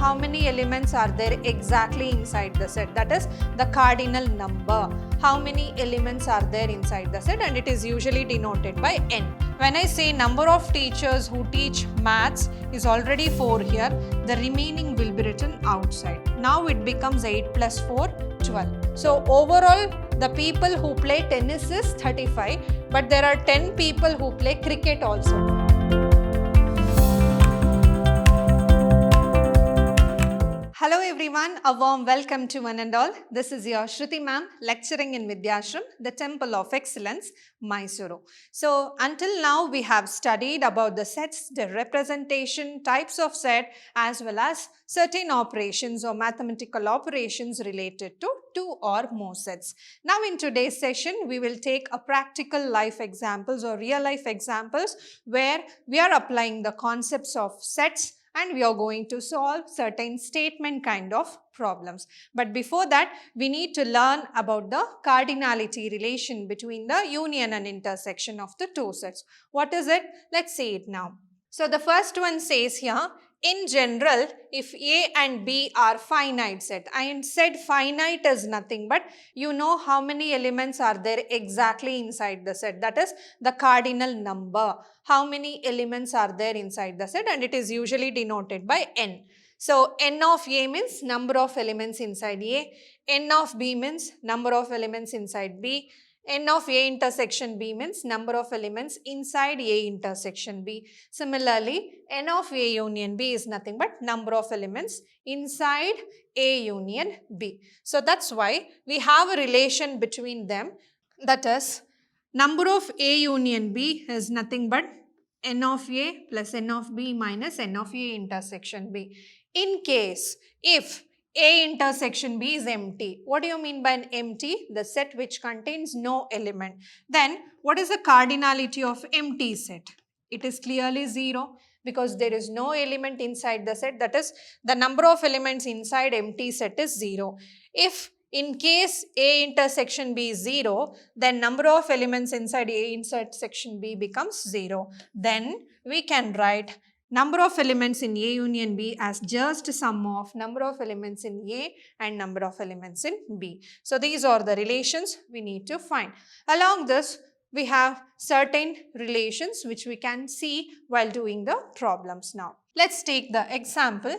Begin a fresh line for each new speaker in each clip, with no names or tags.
how many elements are there exactly inside the set, that is the cardinal number. How many elements are there inside the set, and it is usually denoted by n. When I say number of teachers who teach maths is already 4 here, the remaining will be written outside. Now it becomes 8 plus 4, 12. So overall the people who play tennis is 35, but there are 10 people who play cricket also. Hello everyone, a warm welcome to one and all. This is your Shruti ma'am lecturing in Vidhyaashram, the Temple of Excellence, Mysuru. So until now we have studied about the sets, the representation, types of set, as well as certain operations or mathematical operations related to two or more sets. Now in today's session we will take a practical life examples or real life examples where we are applying the concepts of sets and we are going to solve certain statement kind of problems. But before that, we need to learn about the cardinality relation between the union and intersection of the two sets. What is it? Let's see it now. So the first one says here, in general, if A and B are finite set, I said finite is nothing but you know how many elements are there exactly inside the set, that is the cardinal number. How many elements are there inside the set, and it is usually denoted by n. So n of A means number of elements inside A, n of B means number of elements inside B, n of A intersection B means number of elements inside A intersection B. Similarly, n of A union B is nothing but number of elements inside A union B. So that's why we have a relation between them, that is number of A union B is nothing but n of A plus n of B minus n of A intersection B. In case if A intersection B is empty. What do you mean by an empty? The set which contains no element. Then what is the cardinality of empty set? It is clearly 0 because there is no element inside the set, that is the number of elements inside empty set is 0. If in case A intersection B is 0, then number of elements inside A intersection B becomes 0. Then we can write number of elements in A union B as just sum of number of elements in A and number of elements in B. So these are the relations we need to find. Along this, we have certain relations which we can see while doing the problems now. Let's take the example.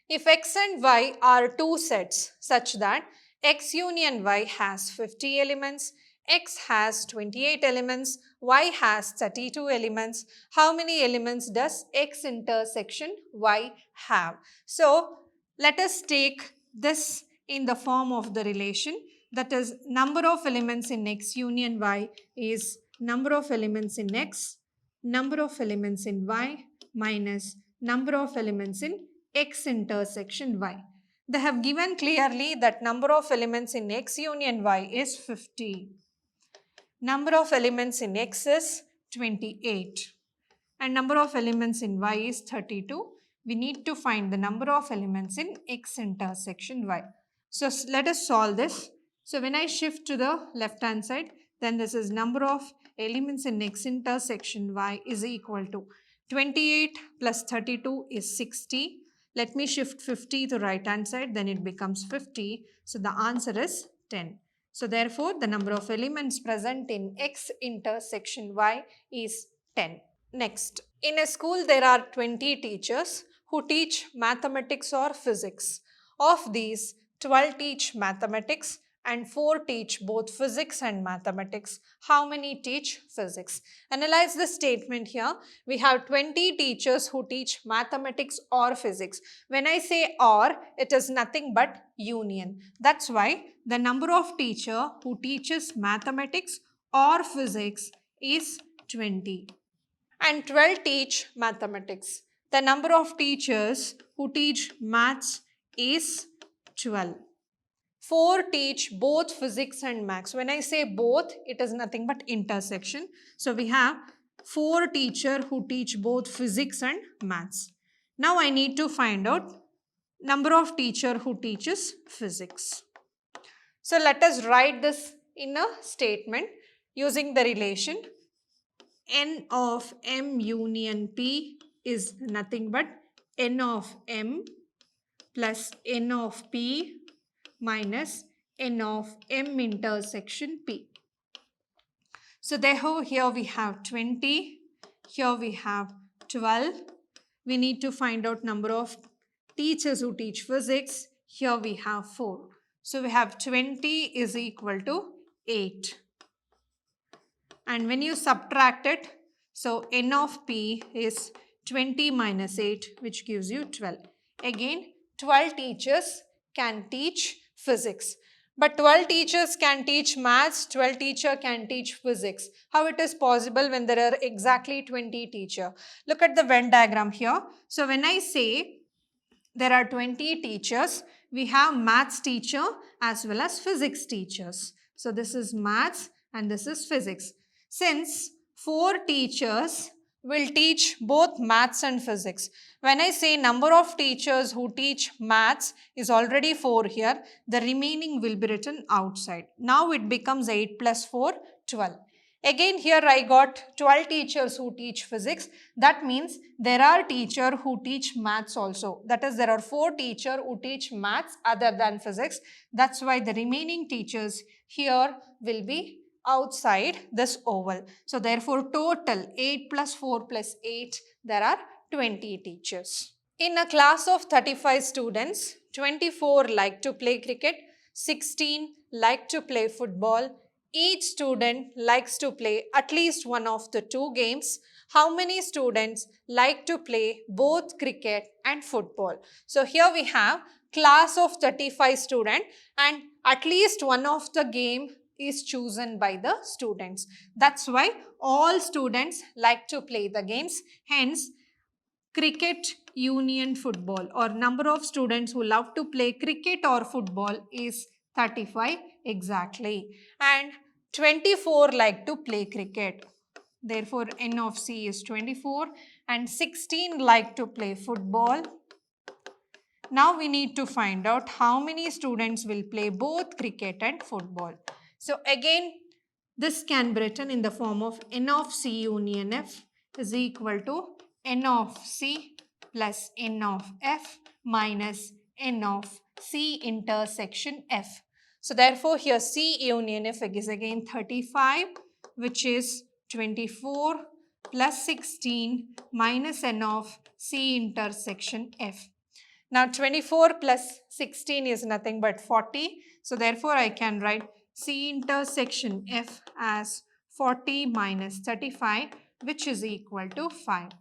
If X and Y are two sets such that X union Y has 50 elements, X has 28 elements, Y has 32 elements. How many elements does X intersection Y have? So let us take this in the form of the relation, that is number of elements in X union Y is number of elements in X, number of elements in Y minus number of elements in X intersection Y. They have given clearly that number of elements in X union Y is 50. Number of elements in X is 28 and number of elements in Y is 32. We need to find the number of elements in X intersection Y. So let us solve this. So when I shift to the left hand side, then this is number of elements in X intersection Y is equal to 28 plus 32 is 60. Let me shift 50 to right hand side, then it becomes 50. So the answer is 10. So therefore, the number of elements present in X intersection Y is 10. Next, in a school there are 20 teachers who teach mathematics or physics. Of these, 12 teach mathematics and 4 teach both physics and mathematics. How many teach physics? Analyze the statement here. We have 20 teachers who teach mathematics or physics. When I say or, it is nothing but union. That's why the number of teacher who teaches mathematics or physics is 20. And 12 teach mathematics. The number of teachers who teach maths is 12. 4 teach both physics and maths. When I say both, it is nothing but intersection. So we have 4 teachers who teach both physics and maths. Now I need to find out number of teachers who teaches physics. So let us write this in a statement using the relation. N of M union P is nothing but N of M plus n of p minus n of m intersection p. So therefore here we have 20, here we have 12. We need to find out number of teachers who teach physics. Here we have 4. So we have 20 is equal to 8. And when you subtract it, so n of p is 20 minus 8, which gives you 12. Again, 12 teachers can teach physics. But 12 teachers can teach maths, 12 teachers can teach physics. How it is possible when there are exactly 20 teachers? Look at the Venn diagram here. So when I say there are 20 teachers, we have maths teacher as well as physics teachers. So this is maths and this is physics. Since 4 teachers will teach both maths and physics. When I say number of teachers who teach maths is already 4 here, the remaining will be written outside. Now it becomes 8 plus 4, 12. Again here I got 12 teachers who teach physics. That means there are teachers who teach maths also. That is, there are 4 teachers who teach maths other than physics. That's why the remaining teachers here will be outside this oval. So therefore total 8 plus 4 plus 8, there are 20 teachers. In a class of 35 students, 24 like to play cricket, 16 like to play football. Each student likes to play at least one of the 2 games. How many students like to play both cricket and football? So here we have class of 35 students and at least one of the game is chosen by the students. That's why all students like to play the games. Hence, cricket, union, football, or number of students who love to play cricket or football is 35 exactly. And 24 like to play cricket. Therefore, N of C is 24 and 16 like to play football. Now we need to find out how many students will play both cricket and football. So again, this can be written in the form of N of C union F is equal to N of C plus N of F minus N of C intersection F. So therefore here C union F is again 35, which is 24 plus 16 minus N of C intersection F. Now 24 plus 16 is nothing but 40. So therefore I can write C intersection F as 40 minus 35, which is equal to 5.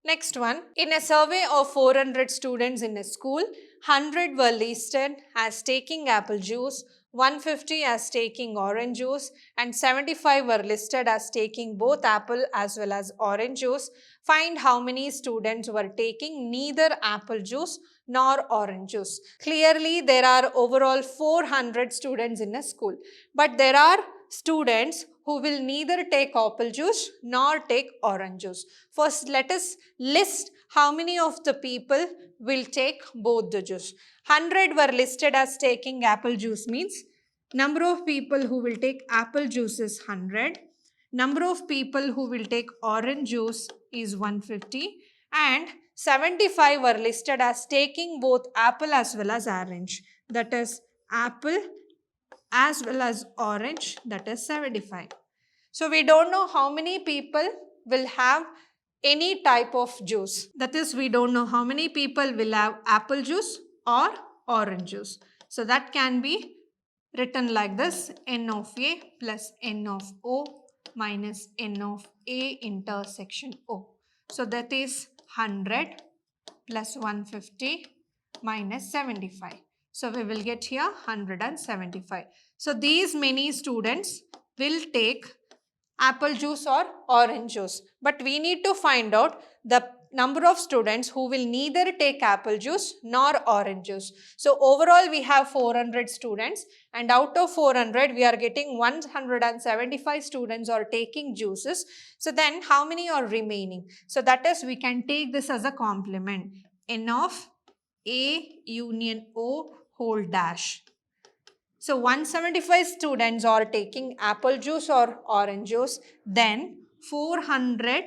Next one, in a survey of 400 students in a school, 100 were listed as taking apple juice, 150 as taking orange juice, and 75 were listed as taking both apple as well as orange juice. Find how many students were taking neither apple juice nor orange juice. Clearly, there are overall 400 students in a school, but there are students who will neither take apple juice nor take orange juice. First, let us list how many of the people will take both the juice. 100 were listed as taking apple juice means number of people who will take apple juice is 100. Number of people who will take orange juice is 150 and 75 were listed as taking both apple as well as orange. That is apple as well as orange, that is 75. So we don't know how many people will have any type of juice. That is, we don't know how many people will have apple juice or orange juice. So that can be written like this, N of A plus N of O minus N of A intersection O. So that is 100 plus 150 minus 75. So we will get here 175. So these many students will take apple juice or orange juice. But we need to find out the number of students who will neither take apple juice nor orange juice. So overall we have 400 students and out of 400 we are getting 175 students are taking juices. So then how many are remaining? So that is, we can take this as a complement. N of A union O whole dash. So 175 students are taking apple juice or orange juice. Then 400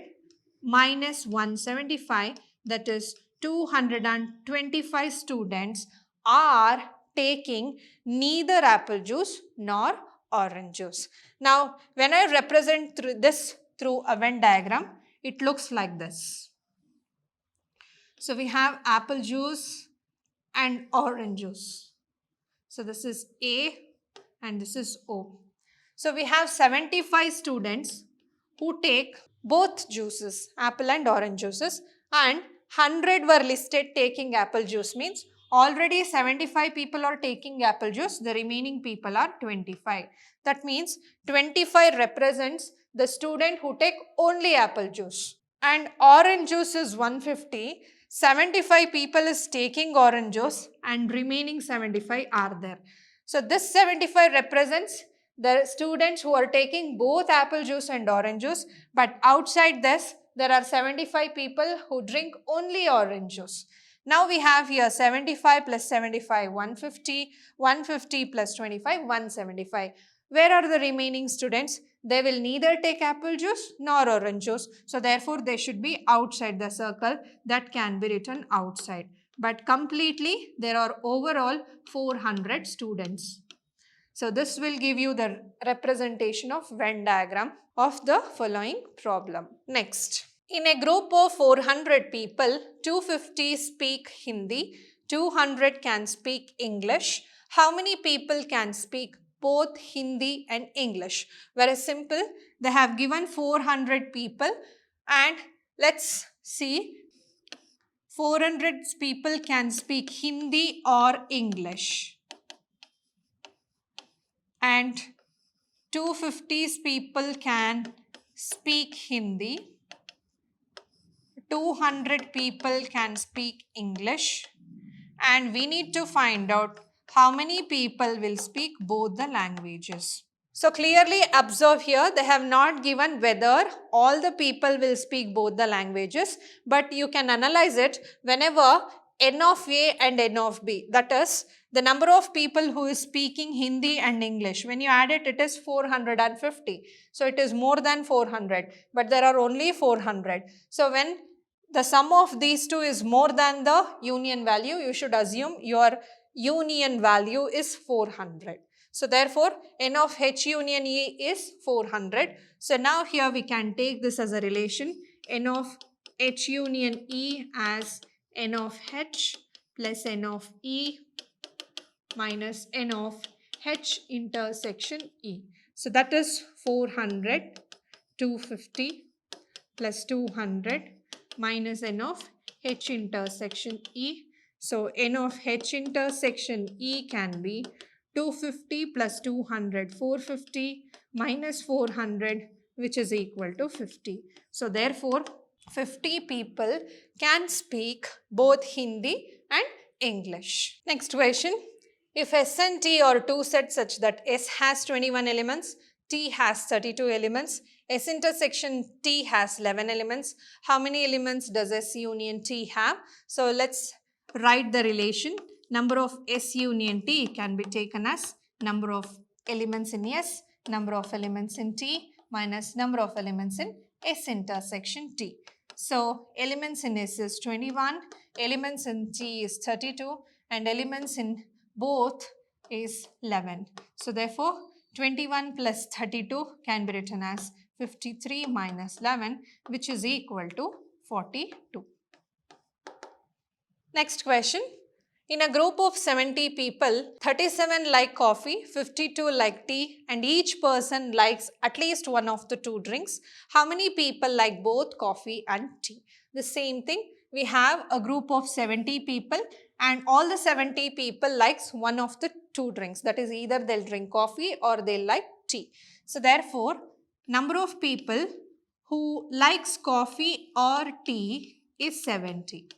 minus 175, that is 225 students are taking neither apple juice nor orange juice. Now, when I represent through a Venn diagram, it looks like this. So we have apple juice and orange juice. So this is A and this is O. So we have 75 students who take both juices, apple and orange juices, and 100 were listed taking apple juice, means already 75 people are taking apple juice, the remaining people are 25. That means 25 represents the student who take only apple juice, and orange juice is 150. 75 people is taking orange juice and remaining 75 are there. So this 75 represents the students who are taking both apple juice and orange juice, but outside this there are 75 people who drink only orange juice. Now we have here 75 plus 75, 150, 150 plus 25, 175. Where are the remaining students? They will neither take apple juice nor orange juice. So therefore they should be outside the circle. That can be written outside. But completely there are overall 400 students. So this will give you the representation of Venn diagram of the following problem. Next, in a group of 400 people, 250 speak Hindi, 200 can speak English. How many people can speak both Hindi and English? Very simple. They have given 400 people and let's see. 400 people can speak Hindi or English, and 250 people can speak Hindi, 200 people can speak English, and we need to find out how many people will speak both the languages. So clearly observe here, they have not given whether all the people will speak both the languages, but you can analyze it whenever N of A and N of B, that is the number of people who is speaking Hindi and English. When you add it, it is 450. So it is more than 400, but there are only 400. So when the sum of these two is more than the union value, you should assume your union value is 400. So therefore, N of H union E is 400. So now here we can take this as a relation, N of H union E as N of H plus N of E minus N of H intersection E. So that is 400, 250 plus 200 minus N of H intersection E. So N of H intersection E can be 250 plus 200, 450 minus 400, which is equal to 50. So therefore, 50 people can speak both Hindi and English. Next question. If S and T are two sets such that S has 21 elements, T has 32 elements, S intersection T has 11 elements, how many elements does S union T have? So let's write the relation. Number of S union T can be taken as number of elements in S, number of elements in T minus number of elements in S intersection T. So elements in S is 21, elements in T is 32, and elements in both is 11. So therefore 21 plus 32 can be written as 53 minus 11, which is equal to 42. Next question. In a group of 70 people, 37 like coffee, 52 like tea, and each person likes at least one of the two drinks. How many people like both coffee and tea? The same thing. We have a group of 70 people and all the 70 people likes one of the two drinks. That is, either they'll drink coffee or they'll like tea. So therefore, number of people who likes coffee or tea is 70.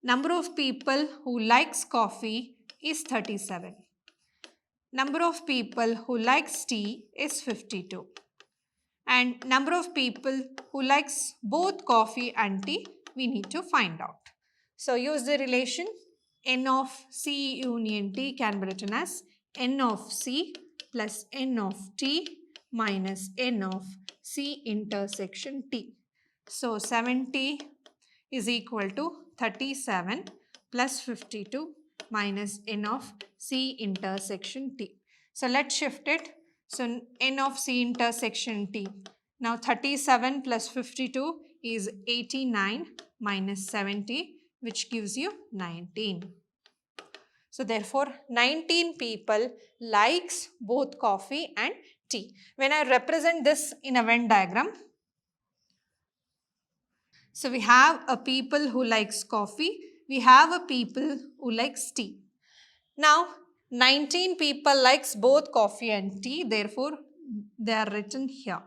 Number of people who likes coffee is 37. Number of people who likes tea is 52. And number of people who likes both coffee and tea, we need to find out. So use the relation. N of C union T can be written as N of C plus N of T minus N of C intersection T. So 70 is equal to 37 plus 52 minus n of C intersection T. So let's shift it. So n of C intersection T. Now 37 plus 52 is 89 minus 70, which gives you 19. So therefore 19 people likes both coffee and tea. When I represent this in a Venn diagram, so we have a people who likes coffee, we have a people who likes tea. Now 19 people likes both coffee and tea, therefore they are written here.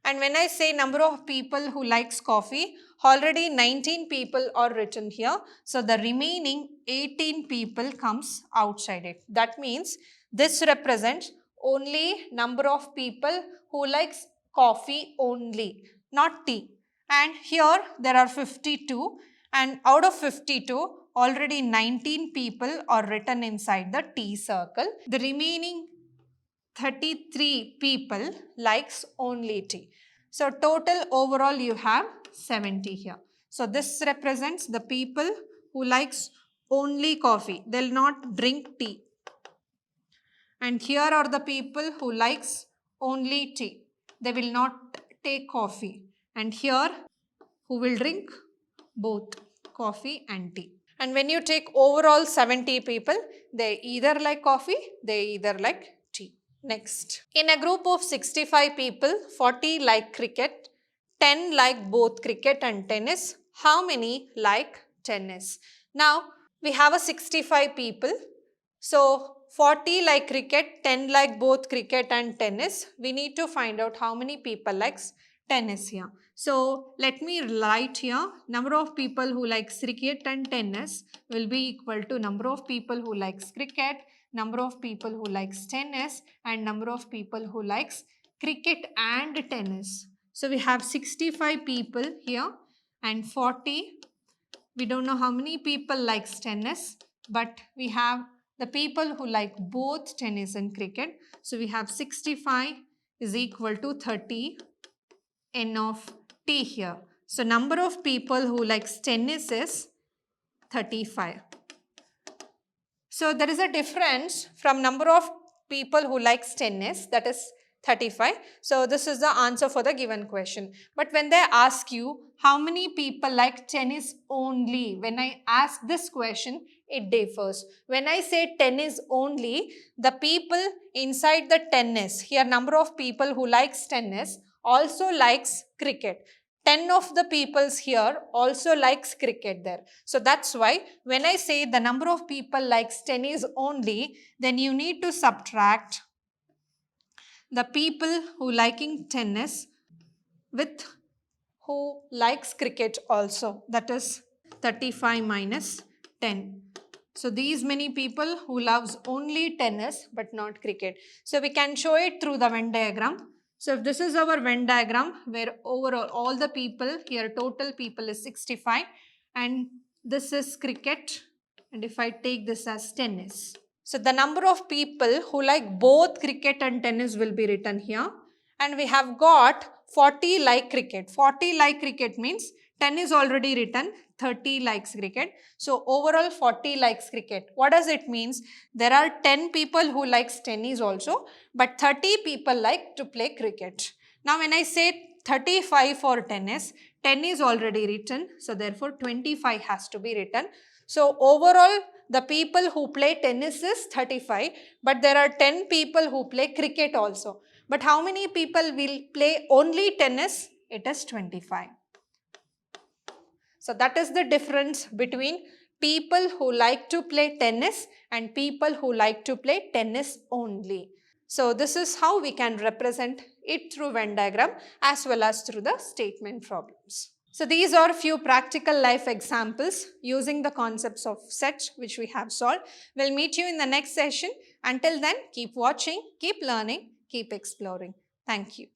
And when I say number of people who likes coffee, already 19 people are written here. So the remaining 18 people comes outside it. That means this represents only number of people who likes coffee only, not tea. And here there are 52, and out of 52, already 19 people are written inside the tea circle. The remaining 33 people likes only tea. So total overall you have 70 here. So this represents the people who likes only coffee. They'll not drink tea. And here are the people who likes only tea. They will not take coffee. And here who will drink both coffee and tea. And when you take overall 70 people, they either like coffee, they either like tea. Next, in a group of 65 people, 40 like cricket, 10 like both cricket and tennis. How many like tennis? Now, we have a 65 people. So, 40 like cricket, 10 like both cricket and tennis. We need to find out how many people likes tennis here. So, let me write here, number of people who likes cricket and tennis will be equal to number of people who likes cricket, number of people who likes tennis, and number of people who likes cricket and tennis. So we have 65 people here and 40. We don't know how many people likes tennis, but we have the people who like both tennis and cricket. So we have 65 is equal to 30 n of t here. So number of people who likes tennis is 35. So there is a difference from number of people who likes tennis, that is 35. So this is the answer for the given question. But when they ask you how many people like tennis only, when I ask this question, it differs. When I say tennis only, the people inside the tennis, here number of people who likes tennis also likes cricket. 10 of the peoples here also likes cricket there. So that's why when I say the number of people likes tennis only, then you need to subtract the people who liking tennis with who likes cricket also. That is 35 minus 10. So these many people who loves only tennis but not cricket. So we can show it through the Venn diagram. So if this is our Venn diagram where overall all the people here, total people is 65, and this is cricket, and if I take this as tennis. So the number of people who like both cricket and tennis will be written here, and we have got 40 like cricket. 40 like cricket means 10 is already written, 30 likes cricket. So overall 40 likes cricket. What does it means? There are 10 people who likes tennis also, but 30 people like to play cricket. Now when I say 35 for tennis, 10 is already written. So therefore 25 has to be written. So overall the people who play tennis is 35, but there are 10 people who play cricket also. But how many people will play only tennis? It is 25. So that is the difference between people who like to play tennis and people who like to play tennis only. So this is how we can represent it through Venn diagram as well as through the statement problems. So these are few practical life examples using the concepts of sets which we have solved. We'll meet you in the next session. Until then, keep watching, keep learning, keep exploring. Thank you.